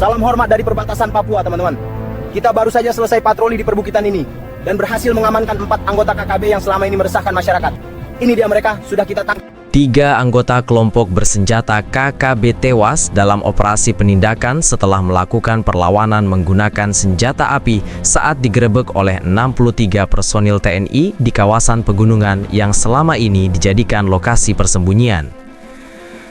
Salam hormat dari perbatasan Papua, teman-teman. Kita baru saja selesai patroli di perbukitan ini dan berhasil mengamankan 4 anggota KKB yang selama ini meresahkan masyarakat. Ini dia mereka, sudah kita tangkap. 3 anggota kelompok bersenjata KKB tewas dalam operasi penindakan setelah melakukan perlawanan menggunakan senjata api saat digerebek oleh 63 personil TNI di kawasan pegunungan yang selama ini dijadikan lokasi persembunyian.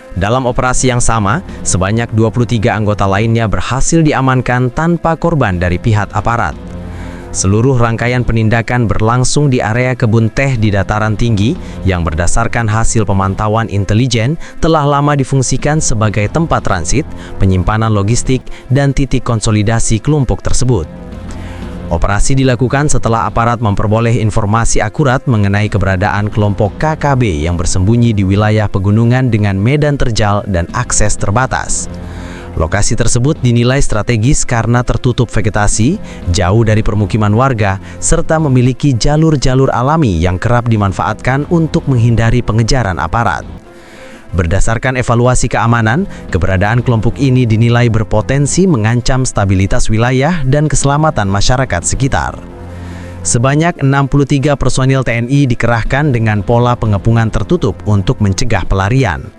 Dalam operasi yang sama, sebanyak 23 anggota lainnya berhasil diamankan tanpa korban dari pihak aparat. Seluruh rangkaian penindakan berlangsung di area kebun teh di dataran tinggi yang berdasarkan hasil pemantauan intelijen telah lama difungsikan sebagai tempat transit, penyimpanan logistik, dan titik konsolidasi kelompok tersebut. Operasi dilakukan setelah aparat memperoleh informasi akurat mengenai keberadaan kelompok KKB yang bersembunyi di wilayah pegunungan dengan medan terjal dan akses terbatas. Lokasi tersebut dinilai strategis karena tertutup vegetasi, jauh dari permukiman warga, serta memiliki jalur-jalur alami yang kerap dimanfaatkan untuk menghindari pengejaran aparat. Berdasarkan evaluasi keamanan, keberadaan kelompok ini dinilai berpotensi mengancam stabilitas wilayah dan keselamatan masyarakat sekitar. Sebanyak 63 personil TNI dikerahkan dengan pola pengepungan tertutup untuk mencegah pelarian.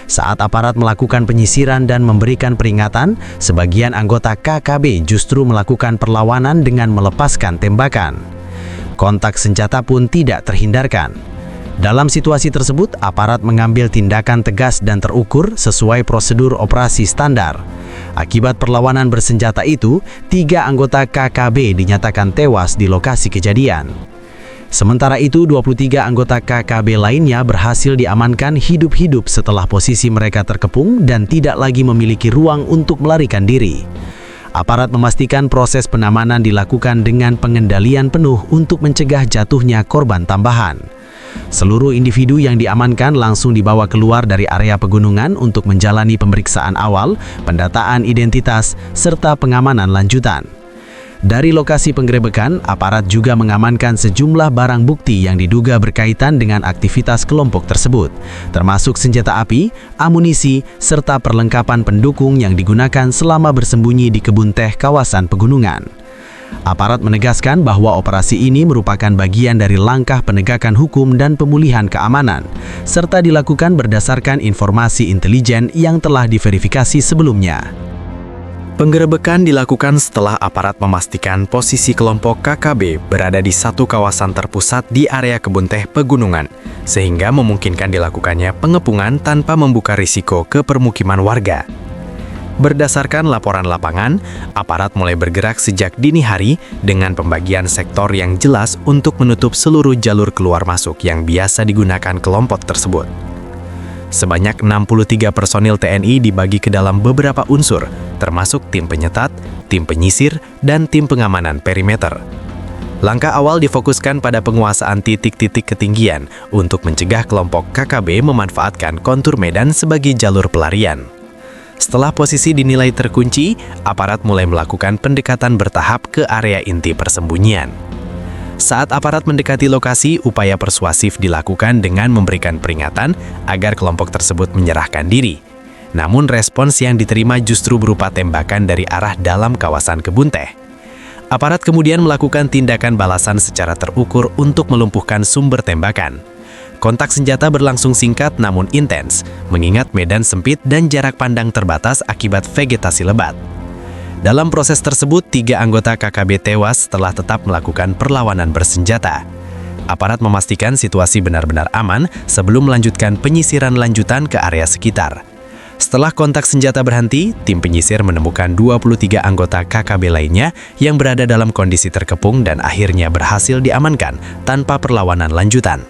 Saat aparat melakukan penyisiran dan memberikan peringatan, sebagian anggota KKB justru melakukan perlawanan dengan melepaskan tembakan. Kontak senjata pun tidak terhindarkan. Dalam situasi tersebut, aparat mengambil tindakan tegas dan terukur sesuai prosedur operasi standar. Akibat perlawanan bersenjata itu, 3 anggota KKB dinyatakan tewas di lokasi kejadian. Sementara itu, 23 anggota KKB lainnya berhasil diamankan hidup-hidup setelah posisi mereka terkepung dan tidak lagi memiliki ruang untuk melarikan diri. Aparat memastikan proses pengamanan dilakukan dengan pengendalian penuh untuk mencegah jatuhnya korban tambahan. Seluruh individu yang diamankan langsung dibawa keluar dari area pegunungan untuk menjalani pemeriksaan awal, pendataan identitas, serta pengamanan lanjutan. Dari lokasi penggerebekan, aparat juga mengamankan sejumlah barang bukti yang diduga berkaitan dengan aktivitas kelompok tersebut, termasuk senjata api, amunisi, serta perlengkapan pendukung yang digunakan selama bersembunyi di kebun teh kawasan pegunungan. Aparat menegaskan bahwa operasi ini merupakan bagian dari langkah penegakan hukum dan pemulihan keamanan, serta dilakukan berdasarkan informasi intelijen yang telah diverifikasi sebelumnya. Penggerebekan dilakukan setelah aparat memastikan posisi kelompok KKB berada di satu kawasan terpusat di area kebun teh pegunungan, sehingga memungkinkan dilakukannya pengepungan tanpa membuka risiko ke permukiman warga. Berdasarkan laporan lapangan, aparat mulai bergerak sejak dini hari dengan pembagian sektor yang jelas untuk menutup seluruh jalur keluar masuk yang biasa digunakan kelompok tersebut. Sebanyak 63 personil TNI dibagi ke dalam beberapa unsur, termasuk tim penyetat, tim penyisir, dan tim pengamanan perimeter. Langkah awal difokuskan pada penguasaan titik-titik ketinggian untuk mencegah kelompok KKB memanfaatkan kontur medan sebagai jalur pelarian. Setelah posisi dinilai terkunci, aparat mulai melakukan pendekatan bertahap ke area inti persembunyian. Saat aparat mendekati lokasi, upaya persuasif dilakukan dengan memberikan peringatan agar kelompok tersebut menyerahkan diri. Namun respons yang diterima justru berupa tembakan dari arah dalam kawasan kebun teh. Aparat kemudian melakukan tindakan balasan secara terukur untuk melumpuhkan sumber tembakan. Kontak senjata berlangsung singkat namun intens, mengingat medan sempit dan jarak pandang terbatas akibat vegetasi lebat. Dalam proses tersebut, 3 anggota KKB tewas setelah tetap melakukan perlawanan bersenjata. Aparat memastikan situasi benar-benar aman sebelum melanjutkan penyisiran lanjutan ke area sekitar. Setelah kontak senjata berhenti, tim penyisir menemukan 23 anggota KKB lainnya yang berada dalam kondisi terkepung dan akhirnya berhasil diamankan tanpa perlawanan lanjutan.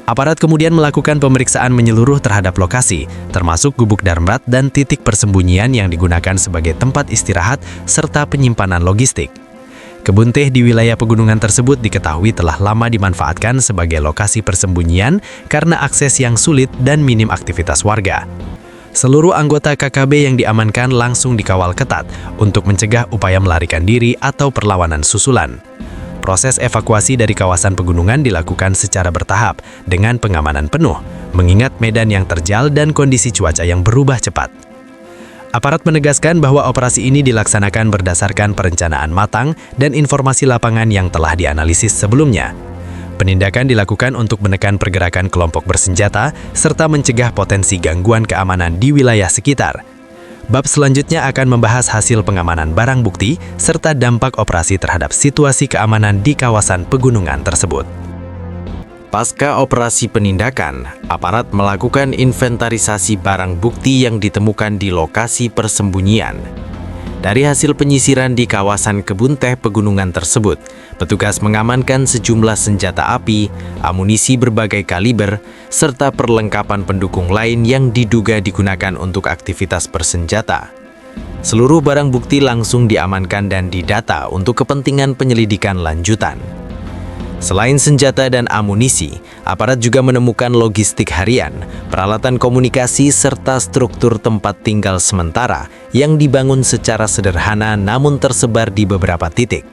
Aparat kemudian melakukan pemeriksaan menyeluruh terhadap lokasi, termasuk gubuk darurat dan titik persembunyian yang digunakan sebagai tempat istirahat serta penyimpanan logistik. Kebun teh di wilayah pegunungan tersebut diketahui telah lama dimanfaatkan sebagai lokasi persembunyian karena akses yang sulit dan minim aktivitas warga. Seluruh anggota KKB yang diamankan langsung dikawal ketat untuk mencegah upaya melarikan diri atau perlawanan susulan. Proses evakuasi dari kawasan pegunungan dilakukan secara bertahap dengan pengamanan penuh, mengingat medan yang terjal dan kondisi cuaca yang berubah cepat. Aparat menegaskan bahwa operasi ini dilaksanakan berdasarkan perencanaan matang dan informasi lapangan yang telah dianalisis sebelumnya. Penindakan dilakukan untuk menekan pergerakan kelompok bersenjata serta mencegah potensi gangguan keamanan di wilayah sekitar. Bab selanjutnya akan membahas hasil pengamanan barang bukti serta dampak operasi terhadap situasi keamanan di kawasan pegunungan tersebut. Pasca operasi penindakan, aparat melakukan inventarisasi barang bukti yang ditemukan di lokasi persembunyian. Dari hasil penyisiran di kawasan kebun teh pegunungan tersebut, petugas mengamankan sejumlah senjata api, amunisi berbagai kaliber, serta perlengkapan pendukung lain yang diduga digunakan untuk aktivitas bersenjata. Seluruh barang bukti langsung diamankan dan didata untuk kepentingan penyelidikan lanjutan. Selain senjata dan amunisi, aparat juga menemukan logistik harian, peralatan komunikasi, serta struktur tempat tinggal sementara yang dibangun secara sederhana namun tersebar di beberapa titik.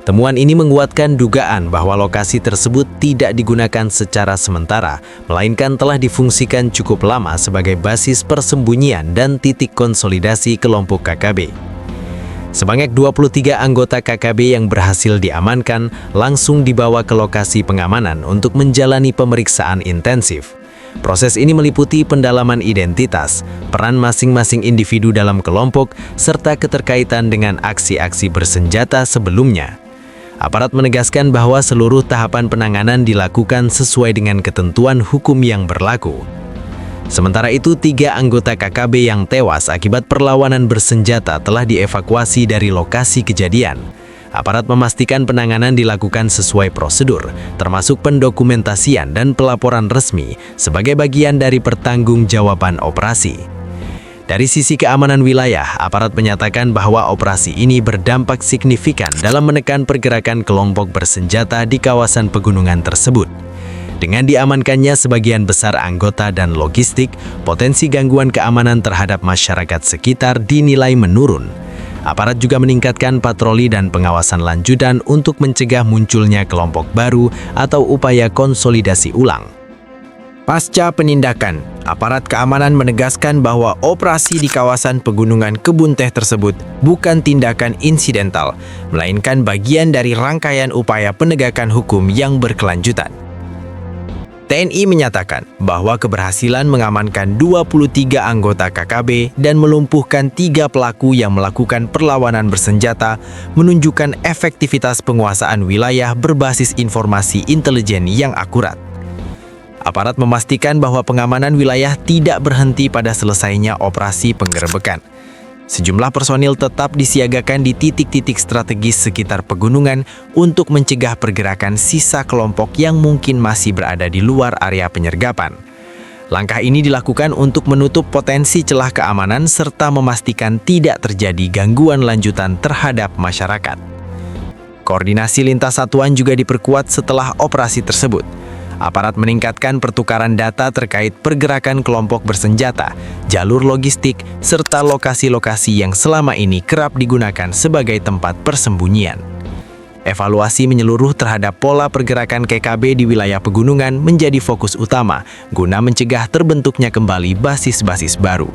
Temuan ini menguatkan dugaan bahwa lokasi tersebut tidak digunakan secara sementara, melainkan telah difungsikan cukup lama sebagai basis persembunyian dan titik konsolidasi kelompok KKB. Sebanyak 23 anggota KKB yang berhasil diamankan langsung dibawa ke lokasi pengamanan untuk menjalani pemeriksaan intensif. Proses ini meliputi pendalaman identitas, peran masing-masing individu dalam kelompok, serta keterkaitan dengan aksi-aksi bersenjata sebelumnya. Aparat menegaskan bahwa seluruh tahapan penanganan dilakukan sesuai dengan ketentuan hukum yang berlaku. Sementara itu, 3 anggota KKB yang tewas akibat perlawanan bersenjata telah dievakuasi dari lokasi kejadian. Aparat memastikan penanganan dilakukan sesuai prosedur, termasuk pendokumentasian dan pelaporan resmi sebagai bagian dari pertanggungjawaban operasi. Dari sisi keamanan wilayah, aparat menyatakan bahwa operasi ini berdampak signifikan dalam menekan pergerakan kelompok bersenjata di kawasan pegunungan tersebut. Dengan diamankannya sebagian besar anggota dan logistik, potensi gangguan keamanan terhadap masyarakat sekitar dinilai menurun. Aparat juga meningkatkan patroli dan pengawasan lanjutan untuk mencegah munculnya kelompok baru atau upaya konsolidasi ulang. Pasca penindakan, aparat keamanan menegaskan bahwa operasi di kawasan pegunungan kebun teh tersebut bukan tindakan insidental, melainkan bagian dari rangkaian upaya penegakan hukum yang berkelanjutan. TNI menyatakan bahwa keberhasilan mengamankan 23 anggota KKB dan melumpuhkan 3 pelaku yang melakukan perlawanan bersenjata menunjukkan efektivitas penguasaan wilayah berbasis informasi intelijen yang akurat. Aparat memastikan bahwa pengamanan wilayah tidak berhenti pada selesainya operasi penggerebekan. Sejumlah personil tetap disiagakan di titik-titik strategis sekitar pegunungan untuk mencegah pergerakan sisa kelompok yang mungkin masih berada di luar area penyergapan. Langkah ini dilakukan untuk menutup potensi celah keamanan serta memastikan tidak terjadi gangguan lanjutan terhadap masyarakat. Koordinasi lintas satuan juga diperkuat setelah operasi tersebut. Aparat meningkatkan pertukaran data terkait pergerakan kelompok bersenjata, jalur logistik, serta lokasi-lokasi yang selama ini kerap digunakan sebagai tempat persembunyian. Evaluasi menyeluruh terhadap pola pergerakan KKB di wilayah pegunungan menjadi fokus utama guna mencegah terbentuknya kembali basis-basis baru.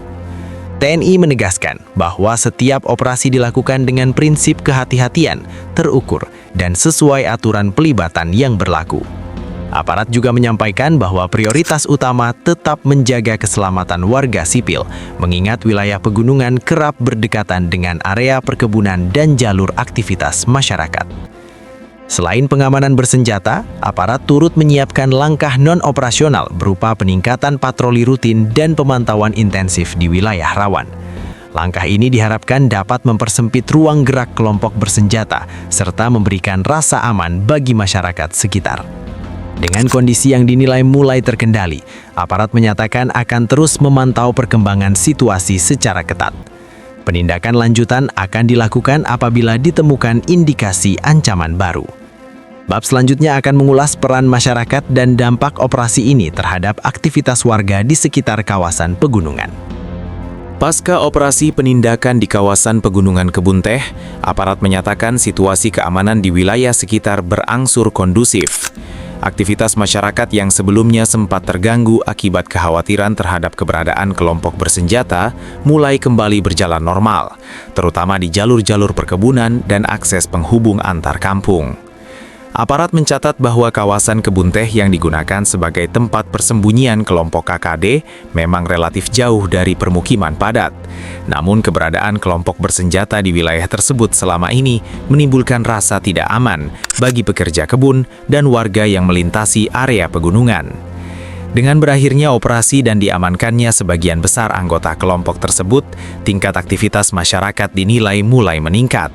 TNI menegaskan bahwa setiap operasi dilakukan dengan prinsip kehati-hatian, terukur, dan sesuai aturan pelibatan yang berlaku. Aparat juga menyampaikan bahwa prioritas utama tetap menjaga keselamatan warga sipil, mengingat wilayah pegunungan kerap berdekatan dengan area perkebunan dan jalur aktivitas masyarakat. Selain pengamanan bersenjata, aparat turut menyiapkan langkah non-operasional berupa peningkatan patroli rutin dan pemantauan intensif di wilayah rawan. Langkah ini diharapkan dapat mempersempit ruang gerak kelompok bersenjata serta memberikan rasa aman bagi masyarakat sekitar. Dengan kondisi yang dinilai mulai terkendali, aparat menyatakan akan terus memantau perkembangan situasi secara ketat. Penindakan lanjutan akan dilakukan apabila ditemukan indikasi ancaman baru. Bab selanjutnya akan mengulas peran masyarakat dan dampak operasi ini terhadap aktivitas warga di sekitar kawasan pegunungan. Pasca operasi penindakan di kawasan pegunungan kebun teh, aparat menyatakan situasi keamanan di wilayah sekitar berangsur kondusif. Aktivitas masyarakat yang sebelumnya sempat terganggu akibat kekhawatiran terhadap keberadaan kelompok bersenjata mulai kembali berjalan normal, terutama di jalur-jalur perkebunan dan akses penghubung antar kampung. Aparat mencatat bahwa kawasan kebun teh yang digunakan sebagai tempat persembunyian kelompok KKD memang relatif jauh dari permukiman padat. Namun keberadaan kelompok bersenjata di wilayah tersebut selama ini menimbulkan rasa tidak aman bagi pekerja kebun dan warga yang melintasi area pegunungan. Dengan berakhirnya operasi dan diamankannya sebagian besar anggota kelompok tersebut, tingkat aktivitas masyarakat dinilai mulai meningkat.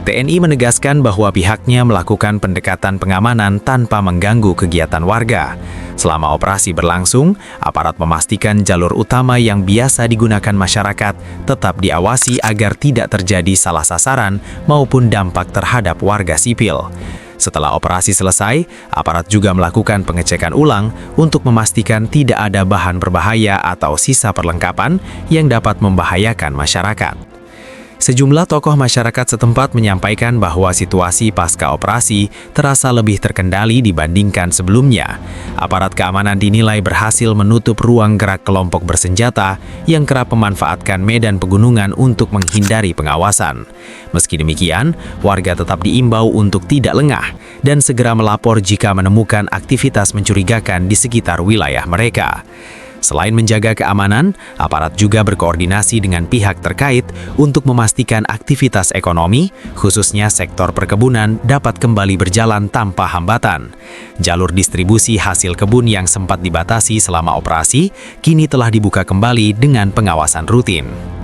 TNI menegaskan bahwa pihaknya melakukan pendekatan pengamanan tanpa mengganggu kegiatan warga. Selama operasi berlangsung, aparat memastikan jalur utama yang biasa digunakan masyarakat tetap diawasi agar tidak terjadi salah sasaran maupun dampak terhadap warga sipil. Setelah operasi selesai, aparat juga melakukan pengecekan ulang untuk memastikan tidak ada bahan berbahaya atau sisa perlengkapan yang dapat membahayakan masyarakat. Sejumlah tokoh masyarakat setempat menyampaikan bahwa situasi pasca operasi terasa lebih terkendali dibandingkan sebelumnya. Aparat keamanan dinilai berhasil menutup ruang gerak kelompok bersenjata yang kerap memanfaatkan medan pegunungan untuk menghindari pengawasan. Meski demikian, warga tetap diimbau untuk tidak lengah dan segera melapor jika menemukan aktivitas mencurigakan di sekitar wilayah mereka. Selain menjaga keamanan, aparat juga berkoordinasi dengan pihak terkait untuk memastikan aktivitas ekonomi, khususnya sektor perkebunan, dapat kembali berjalan tanpa hambatan. Jalur distribusi hasil kebun yang sempat dibatasi selama operasi, kini telah dibuka kembali dengan pengawasan rutin.